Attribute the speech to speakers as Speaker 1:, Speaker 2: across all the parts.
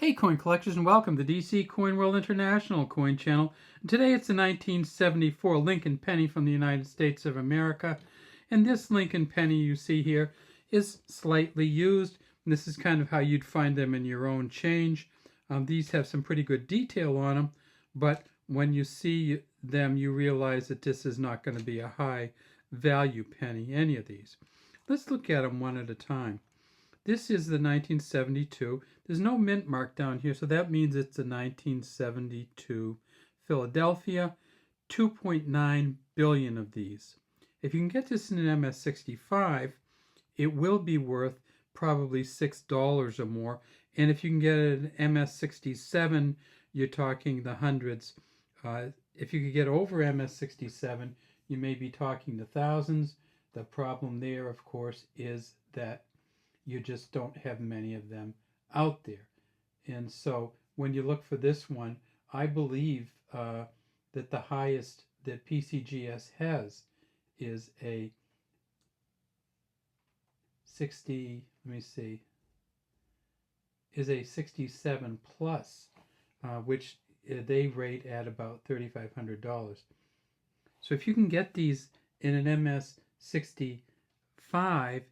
Speaker 1: Hey coin collectors, and welcome to DC Coin World International Coin Channel. And today it's the 1974 Lincoln penny from the United States of America. And this Lincoln penny you see here is slightly used. And this is kind of how you'd find them in your own change. These have some pretty good detail on them, but when you see them you realize that this is not going to be a high value penny, any of these. Let's look at them one at a time. This is the 1972. There's no mint mark down here, so that means it's a 1972 Philadelphia. 2.9 billion of these. If you can get this in an MS65, it will be worth probably $6 or more. And if you can get an MS67, you're talking the hundreds. If you could get over MS67, you may be talking the thousands. The problem there, of course, is that you just don't have many of them out there. And so when you look for this one, I believe that the highest that PCGS has is a 60, let me see, is a 67 plus, which they rate at about $3,500. So if you can get these in an MS65,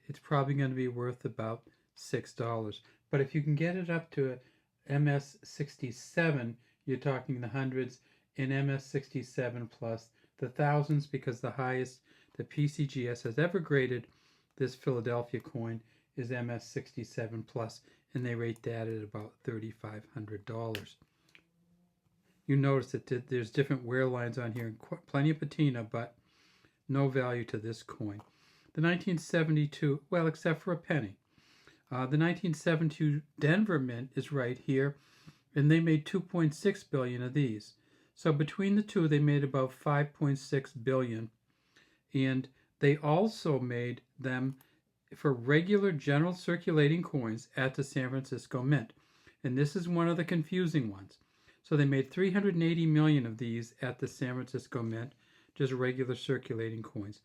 Speaker 1: it's probably going to be worth about $6. But if you can get it up to a MS67, you're talking the hundreds. In MS67 plus the thousands, because the highest the PCGS has ever graded this Philadelphia coin is MS67 plus, and they rate that at about $3,500. You notice that there's different wear lines on here, and plenty of patina, but no value to this coin. The 1972, well, except for a penny. The 1972 Denver Mint is right here, and they made 2.6 billion of these. So between the two, they made about 5.6 billion. And they also made them for regular general circulating coins at the San Francisco Mint. And this is one of the confusing ones. So they made 380 million of these at the San Francisco Mint, just regular circulating coins.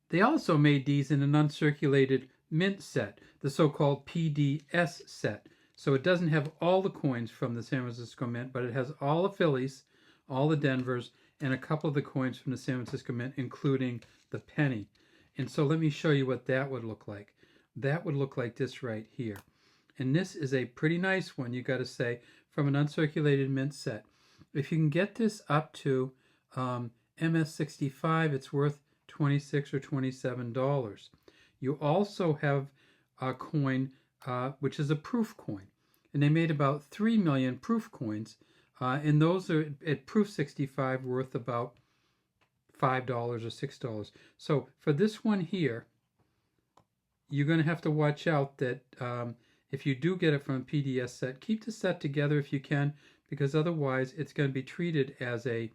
Speaker 1: They also made these in an uncirculated mint set, the so-called PDS set. So it doesn't have all the coins from the San Francisco Mint, but it has all the Phillies, all the Denvers, and a couple of the coins from the San Francisco Mint, including the penny. And so let me show you what that would look like. That would look like this right here. And this is a pretty nice one, you got to say, from an uncirculated mint set. If you can get this up to MS65, it's worth $26 or $27. You also have a coin which is a proof coin, and they made about 3 million proof coins, and those are at proof 65 worth about $5 or $6. So for this one here, you're going to have to watch out that if you do get it from a PDS set, keep the set together if you can, because otherwise it's going to be treated as a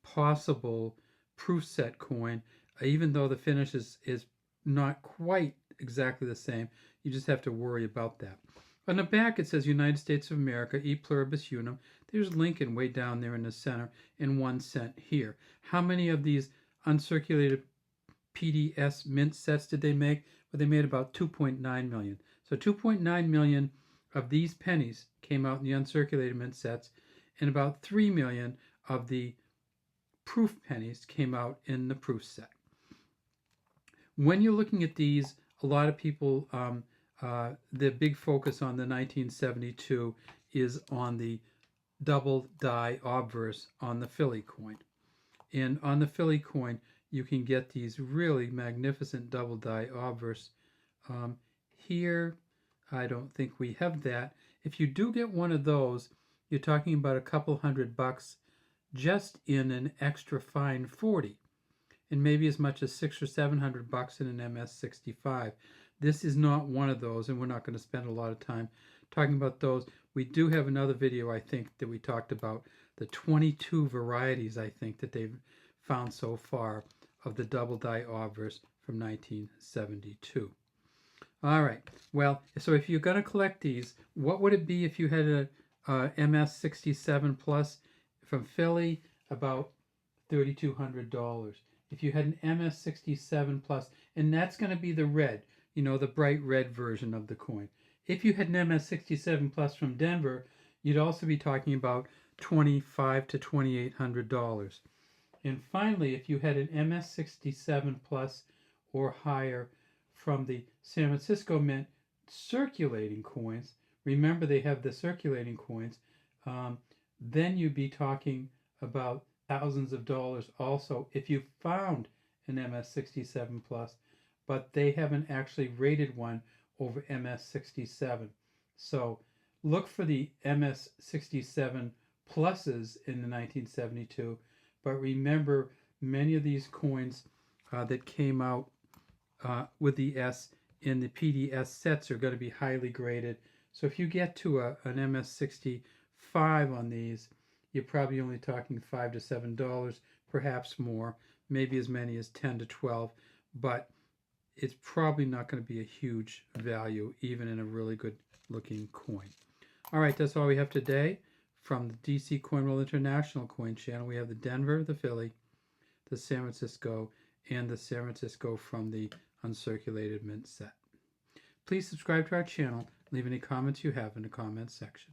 Speaker 1: possible proof set coin, even though the finish is not quite exactly the same. You just have to worry about that. On the back it says United States of America, e pluribus unum. There's Lincoln way down there in the center, and 1 cent here. How many of these uncirculated PDS mint sets did they make? Well, they made about 2.9 million. So 2.9 million of these pennies came out in the uncirculated mint sets, and about 3 million of the proof pennies came out in the proof set. When you're looking at these, a lot of people, the big focus on the 1972 is on the double die obverse on the Philly coin. And on the Philly coin, you can get these really magnificent double die obverse. Here, I don't think we have that. If you do get one of those, you're talking about a couple $100 just in an extra fine 40, and maybe as much as $600 or $700 in an MS65. This is not one of those, and we're not going to spend a lot of time talking about those. We do have another video, I think, that we talked about the 22 varieties, I think, that they've found so far of the double die obverse from 1972. All right, well, so if you're going to collect these, what would it be if you had a MS67 plus from Philly? About $3,200. If you had an MS67 plus, and that's going to be the red, you know, the bright red version of the coin. If you had an MS-67 Plus from Denver, you'd also be talking about $2,500 to $2,800. And finally, if you had an MS-67 Plus or higher from the San Francisco Mint circulating coins, remember they have the circulating coins, then you'd be talking about thousands of dollars also if you found an MS-67 Plus, but they haven't actually rated one over MS-67. So look for the MS-67 pluses in the 1972, but remember many of these coins that came out with the S in the PDS sets are going to be highly graded. So if you get to an MS-65 on these, you're probably only talking $5 to $7, perhaps more, maybe as many as 10 to 12, but it's probably not going to be a huge value, even in a really good looking coin. All right, that's all we have today. From the DC Coin World International Coin Channel, we have the Denver, the Philly, the San Francisco, and the San Francisco from the uncirculated mint set. Please subscribe to our channel. Leave any comments you have in the comments section.